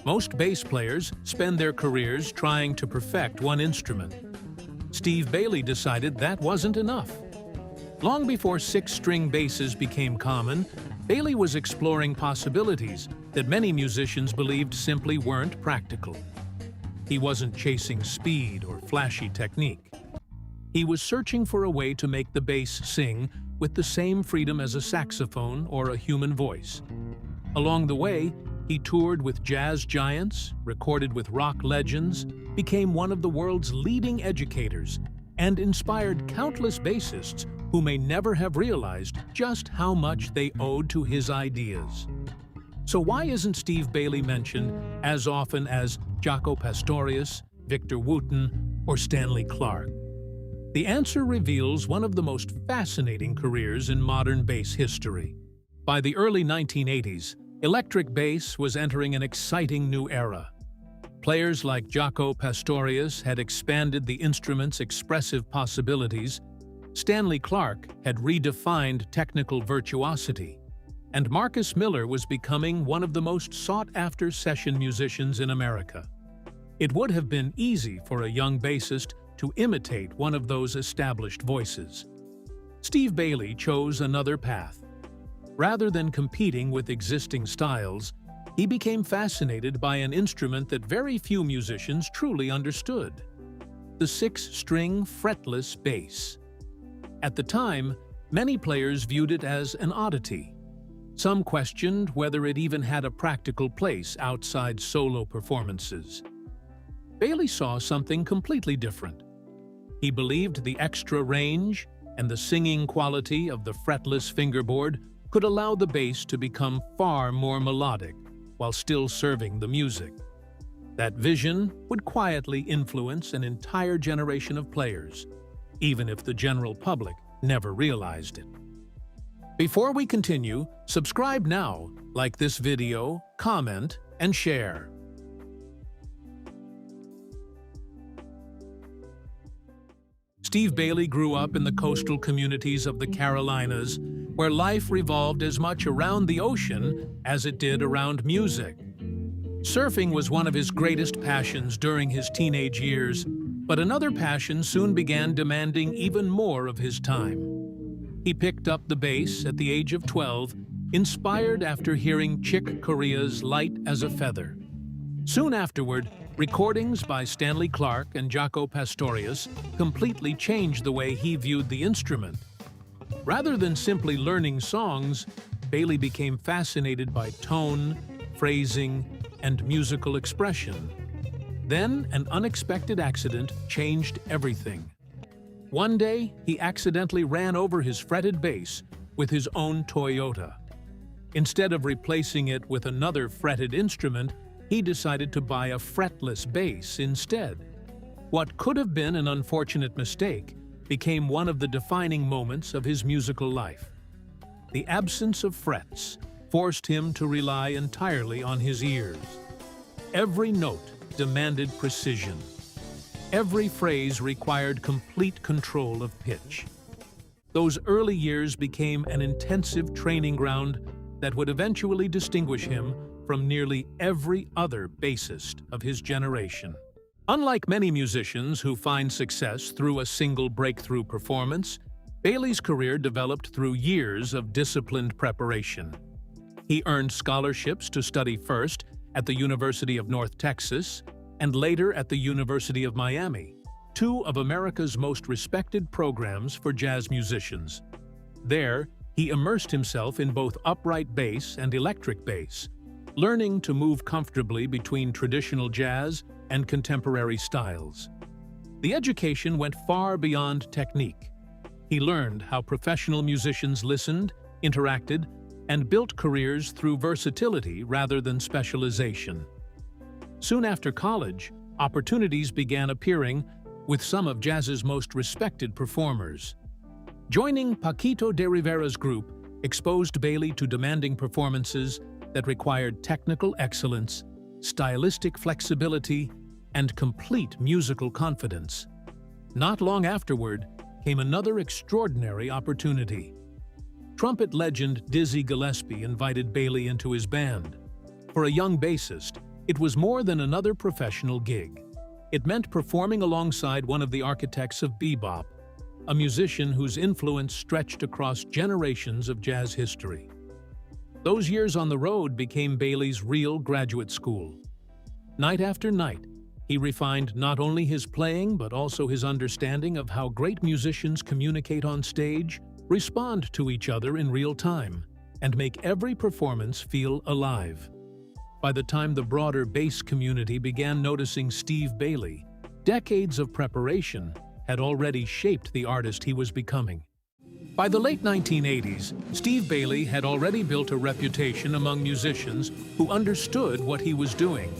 Most bass players spend their careers trying to perfect one instrument. Steve Berklee decided that wasn't enough. Long before six-string basses became common, Berklee was exploring possibilities that many musicians believed simply weren't practical. He wasn't chasing speed or flashy technique. He was searching for a way to make the bass sing with the same freedom as a saxophone or a human voice. Along the way, he toured with jazz giants, recorded with rock legends, became one of the world's leading educators, and inspired countless bassists who may never have realized just how much they owed to his ideas. So why isn't Steve Berklee mentioned as often as Jaco Pastorius, Victor Wooten, or Stanley Clarke? The answer reveals one of the most fascinating careers in modern bass history. By the early 1980s, electric bass was entering an exciting new era. Players like Jaco Pastorius had expanded the instrument's expressive possibilities, Stanley Clarke had redefined technical virtuosity, and Marcus Miller was becoming one of the most sought-after session musicians in America. It would have been easy for a young bassist to imitate one of those established voices. Steve Berklee chose another path. Rather than competing with existing styles, he became fascinated by an instrument that very few musicians truly understood: the six-string fretless bass. At the time, many players viewed it as an oddity. Some questioned whether it even had a practical place outside solo performances. Berklee saw something completely different. He believed the extra range and the singing quality of the fretless fingerboard could allow the bass to become far more melodic while still serving the music. That vision would quietly influence an entire generation of players, even if the general public never realized it. Before we continue, subscribe now, like this video, comment, and share. Steve Berklee grew up in the coastal communities of the Carolinas, where life revolved as much around the ocean as it did around music. Surfing was one of his greatest passions during his teenage years, but another passion soon began demanding even more of his time. He picked up the bass at the age of 12, inspired after hearing Chick Corea's Light as a Feather. Soon afterward, recordings by Stanley Clarke and Jaco Pastorius completely changed the way he viewed the instrument. Rather than simply learning songs, Berklee became fascinated by tone, phrasing, and musical expression. Then, an unexpected accident changed everything. One day, he accidentally ran over his fretted bass with his own Toyota. Instead of replacing it with another fretted instrument, he decided to buy a fretless bass instead. What could have been an unfortunate mistake became one of the defining moments of his musical life. The absence of frets forced him to rely entirely on his ears. Every note demanded precision. Every phrase required complete control of pitch. Those early years became an intensive training ground that would eventually distinguish him from nearly every other bassist of his generation. Unlike many musicians who find success through a single breakthrough performance, Berklee's career developed through years of disciplined preparation. He earned scholarships to study first at the University of North Texas and later at the University of Miami, two of America's most respected programs for jazz musicians. There, he immersed himself in both upright bass and electric bass, learning to move comfortably between traditional jazz and contemporary styles. The education went far beyond technique. He learned how professional musicians listened, interacted, and built careers through versatility rather than specialization. Soon after college, opportunities began appearing with some of jazz's most respected performers. Joining Paquito de Rivera's group exposed Berklee to demanding performances that required technical excellence, stylistic flexibility, and complete musical confidence. Not long afterward came another extraordinary opportunity. Trumpet legend Dizzy Gillespie invited Berklee into his band. For a young bassist, It was more than another professional gig. It meant performing alongside one of the architects of bebop, a musician whose influence stretched across generations of jazz history. Those years on the road became Berklee's real graduate school. Night after night, he refined not only his playing but also his understanding of how great musicians communicate on stage, respond to each other in real time, and make every performance feel alive. By the time the broader bass community began noticing Steve Berklee, decades of preparation had already shaped the artist he was becoming. By the late 1980s, Steve Berklee had already built a reputation among musicians who understood what he was doing.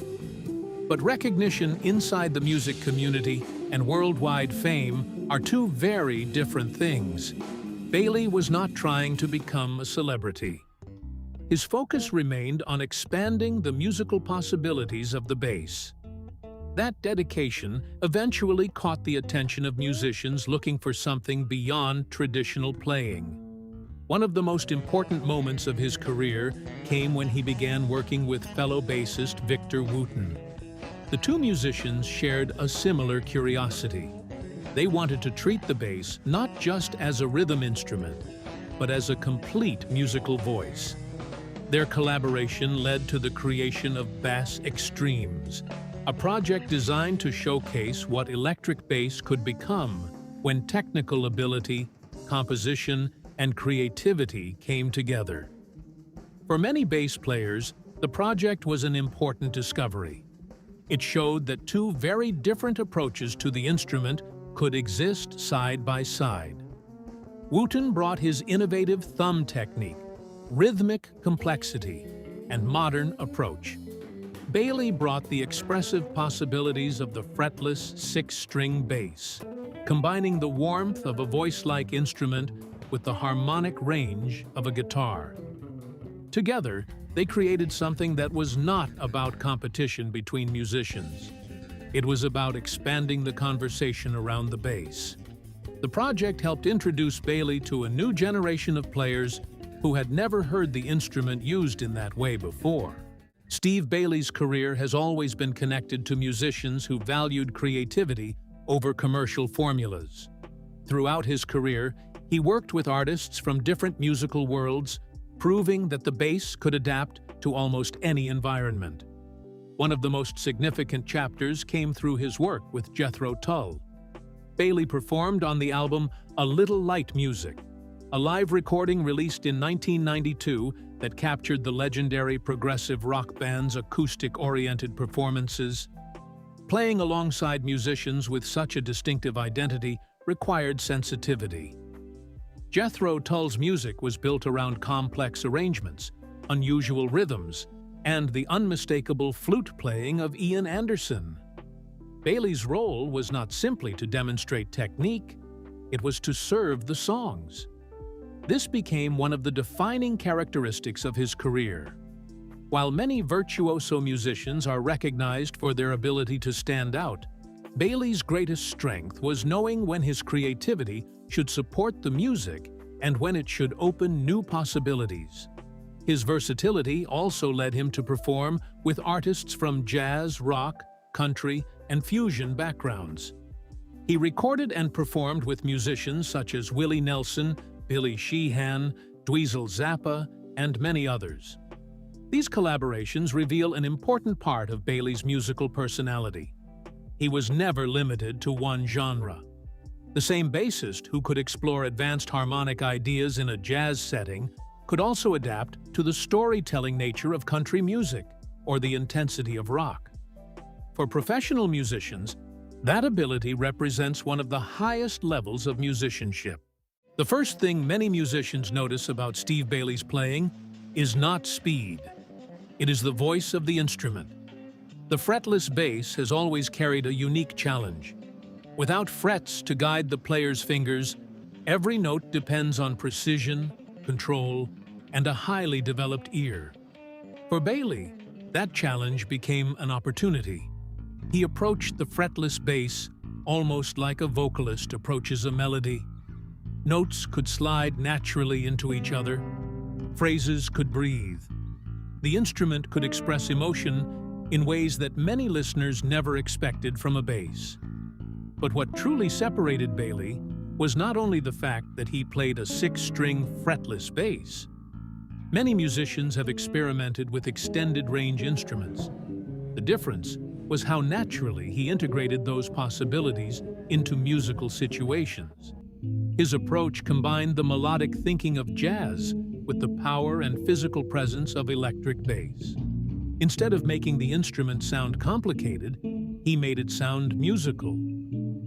But recognition inside the music community and worldwide fame are two very different things. Berklee was not trying to become a celebrity. His focus remained on expanding the musical possibilities of the bass. That dedication eventually caught the attention of musicians looking for something beyond traditional playing. One of the most important moments of his career came when he began working with fellow bassist Victor Wooten. The two musicians shared a similar curiosity. They wanted to treat the bass not just as a rhythm instrument, but as a complete musical voice. Their collaboration led to the creation of Bass Extremes, a project designed to showcase what electric bass could become when technical ability, composition, and creativity came together. For many bass players, the project was an important discovery. It showed that two very different approaches to the instrument could exist side by side. Wooten brought his innovative thumb technique, rhythmic complexity, and modern approach. Berklee brought the expressive possibilities of the fretless six-string bass, combining the warmth of a voice-like instrument with the harmonic range of a guitar. Together, they created something that was not about competition between musicians. It was about expanding the conversation around the bass. The project helped introduce Berklee to a new generation of players who had never heard the instrument used in that way before. Steve Berklee's career has always been connected to musicians who valued creativity over commercial formulas. Throughout his career, he worked with artists from different musical worlds, proving that the bass could adapt to almost any environment. One of the most significant chapters came through his work with Jethro Tull. Berklee performed on the album A Little Light Music, a live recording released in 1992 that captured the legendary progressive rock band's acoustic-oriented performances. Playing alongside musicians with such a distinctive identity required sensitivity. Jethro Tull's music was built around complex arrangements, unusual rhythms, and the unmistakable flute playing of Ian Anderson. Berklee's role was not simply to demonstrate technique, it was to serve the songs. This became one of the defining characteristics of his career. While many virtuoso musicians are recognized for their ability to stand out, Berklee's greatest strength was knowing when his creativity should support the music and when it should open new possibilities. His versatility also led him to perform with artists from jazz, rock, country, and fusion backgrounds. He recorded and performed with musicians such as Willie Nelson, Billy Sheehan, Dweezil Zappa, and many others. These collaborations reveal an important part of Berklee's musical personality. He was never limited to one genre. The same bassist who could explore advanced harmonic ideas in a jazz setting could also adapt to the storytelling nature of country music or the intensity of rock. For professional musicians, that ability represents one of the highest levels of musicianship. The first thing many musicians notice about Steve Berklee's playing is not speed. It is the voice of the instrument. The fretless bass has always carried a unique challenge. Without frets to guide the player's fingers, every note depends on precision, control, and a highly developed ear. For Berklee, that challenge became an opportunity. He approached the fretless bass almost like a vocalist approaches a melody. Notes could slide naturally into each other. Phrases could breathe. The instrument could express emotion in ways that many listeners never expected from a bass. But what truly separated Berklee was not only the fact that he played a 6-string fretless bass. Many musicians have experimented with extended-range instruments. The difference was how naturally he integrated those possibilities into musical situations. His approach combined the melodic thinking of jazz with the power and physical presence of electric bass. Instead of making the instrument sound complicated, he made it sound musical.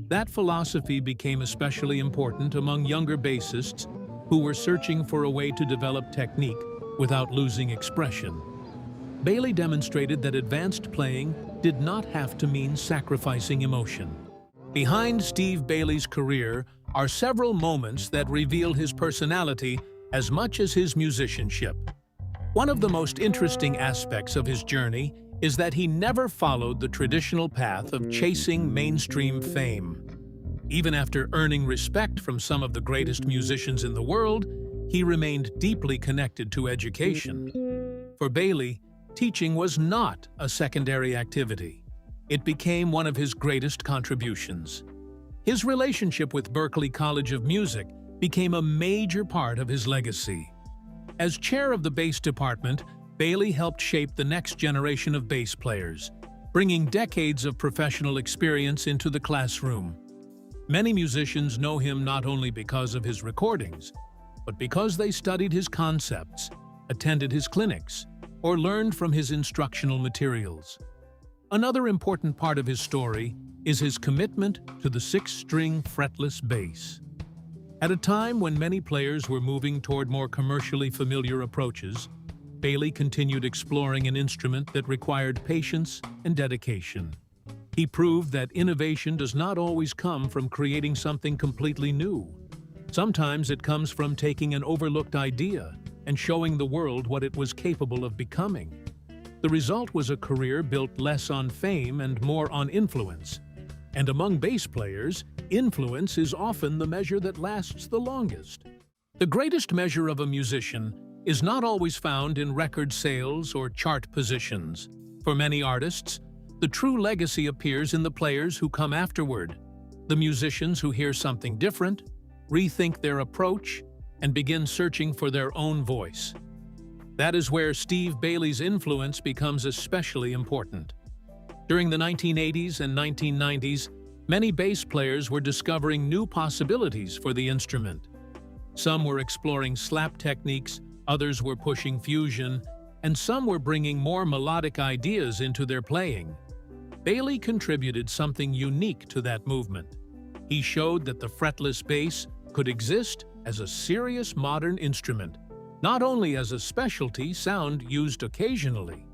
That philosophy became especially important among younger bassists who were searching for a way to develop technique without losing expression. Berklee demonstrated that advanced playing did not have to mean sacrificing emotion. Behind Steve Berklee's career are several moments that reveal his personality as much as his musicianship. One of the most interesting aspects of his journey is that he never followed the traditional path of chasing mainstream fame. Even after earning respect from some of the greatest musicians in the world, he remained deeply connected to education. For Berklee, teaching was not a secondary activity. It became one of his greatest contributions. His relationship with Berklee College of Music became a major part of his legacy. As chair of the bass department, Berklee helped shape the next generation of bass players, bringing decades of professional experience into the classroom. Many musicians know him not only because of his recordings, but because they studied his concepts, attended his clinics, or learned from his instructional materials. Another important part of his story is his commitment to the 6-string fretless bass. At a time when many players were moving toward more commercially familiar approaches, Berklee continued exploring an instrument that required patience and dedication. He proved that innovation does not always come from creating something completely new. Sometimes it comes from taking an overlooked idea and showing the world what it was capable of becoming. The result was a career built less on fame and more on influence. And among bass players, influence is often the measure that lasts the longest. The greatest measure of a musician is not always found in record sales or chart positions. For many artists, the true legacy appears in the players who come afterward, the musicians who hear something different, rethink their approach, and begin searching for their own voice. That is where Steve Berklee's influence becomes especially important. During the 1980s and 1990s, many bass players were discovering new possibilities for the instrument. Some were exploring slap techniques, others were pushing fusion, and some were bringing more melodic ideas into their playing. Berklee contributed something unique to that movement. He showed that the fretless bass could exist as a serious modern instrument, not only as a specialty sound used occasionally.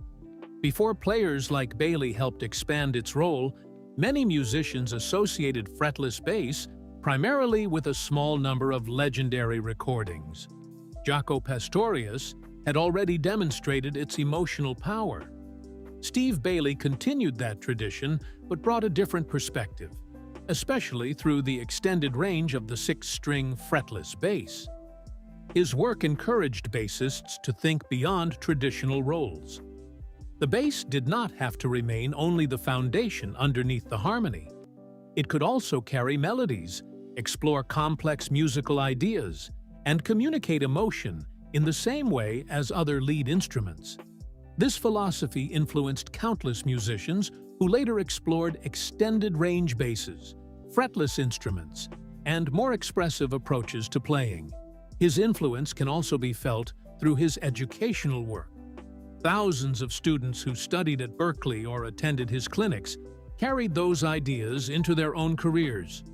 Before players like Berklee helped expand its role, many musicians associated fretless bass primarily with a small number of legendary recordings. Jaco Pastorius had already demonstrated its emotional power. Steve Berklee continued that tradition but brought a different perspective, especially through the extended range of the 6-string fretless bass. His work encouraged bassists to think beyond traditional roles. The bass did not have to remain only the foundation underneath the harmony. It could also carry melodies, explore complex musical ideas, and communicate emotion in the same way as other lead instruments. This philosophy influenced countless musicians who later explored extended-range basses, fretless instruments, and more expressive approaches to playing. His influence can also be felt through his educational work. Thousands of students who studied at Berklee or attended his clinics carried those ideas into their own careers.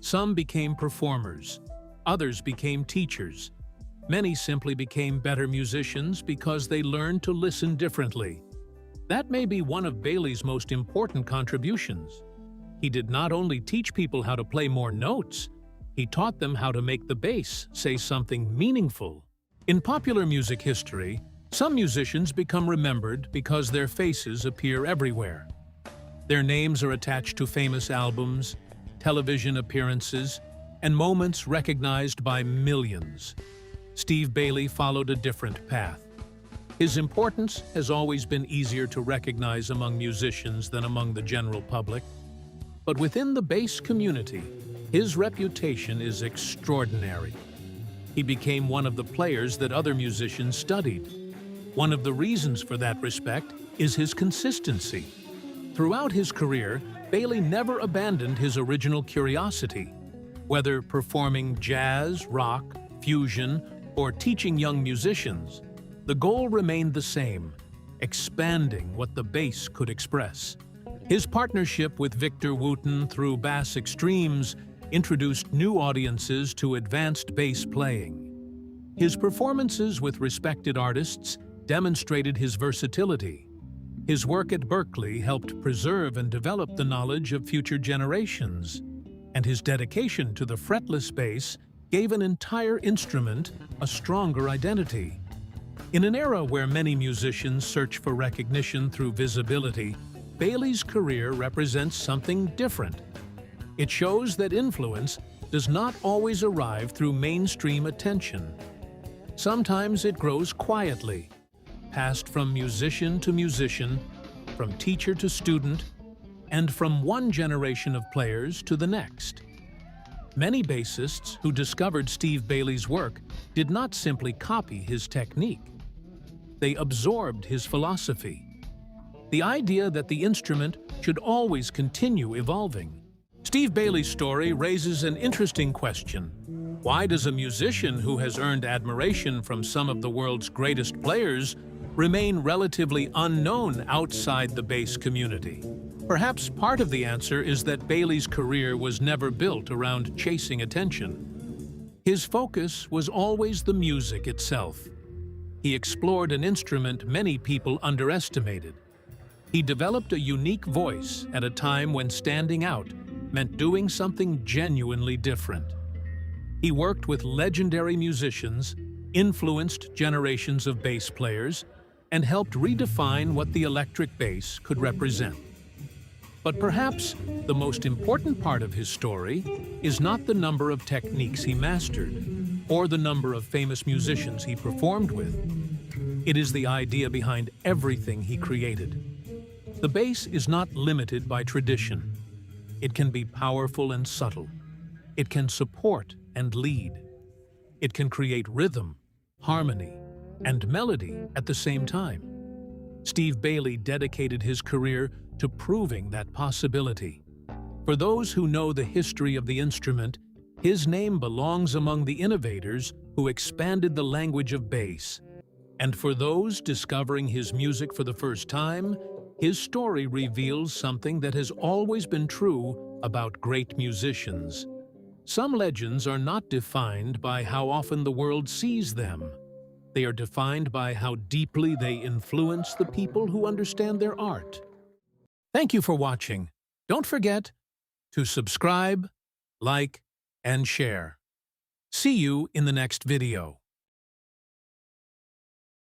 Some became performers, others became teachers. Many simply became better musicians because they learned to listen differently. That may be one of Berklee's most important contributions. He did not only teach people how to play more notes, he taught them how to make the bass say something meaningful. In popular music history, some musicians become remembered because their faces appear everywhere. Their names are attached to famous albums, television appearances, and moments recognized by millions. Steve Berklee followed a different path. His importance has always been easier to recognize among musicians than among the general public. But within the bass community, his reputation is extraordinary. He became one of the players that other musicians studied. One of the reasons for that respect is his consistency. Throughout his career, Berklee never abandoned his original curiosity. Whether performing jazz, rock, fusion, or teaching young musicians, the goal remained the same: expanding what the bass could express. His partnership with Victor Wooten through Bass Extremes introduced new audiences to advanced bass playing. His performances with respected artists demonstrated his versatility. His work at Berklee helped preserve and develop the knowledge of future generations, and his dedication to the fretless bass gave an entire instrument a stronger identity. In an era where many musicians search for recognition through visibility, Berklee's career represents something different. It shows that influence does not always arrive through mainstream attention. Sometimes it grows quietly, passed from musician to musician, from teacher to student, and from one generation of players to the next. Many bassists who discovered Steve Berklee's work did not simply copy his technique. They absorbed his philosophy. The idea that the instrument should always continue evolving. Steve Berklee's story raises an interesting question. Why does a musician who has earned admiration from some of the world's greatest players remain relatively unknown outside the bass community? Perhaps part of the answer is that Berklee's career was never built around chasing attention. His focus was always the music itself. He explored an instrument many people underestimated. He developed a unique voice at a time when standing out meant doing something genuinely different. He worked with legendary musicians, influenced generations of bass players, and helped redefine what the electric bass could represent. But perhaps the most important part of his story is not the number of techniques he mastered or the number of famous musicians he performed with. It is the idea behind everything he created. The bass is not limited by tradition. It can be powerful and subtle. It can support and lead. It can create rhythm, harmony, and melody at the same time. Steve Berklee dedicated his career to proving that possibility. For those who know the history of the instrument, his name belongs among the innovators who expanded the language of bass. And for those discovering his music for the first time, his story reveals something that has always been true about great musicians. Some legends are not defined by how often the world sees them. They are defined by how deeply they influence the people who understand their art. Thank you for watching. Don't forget to subscribe, like, and share. See you in the next video.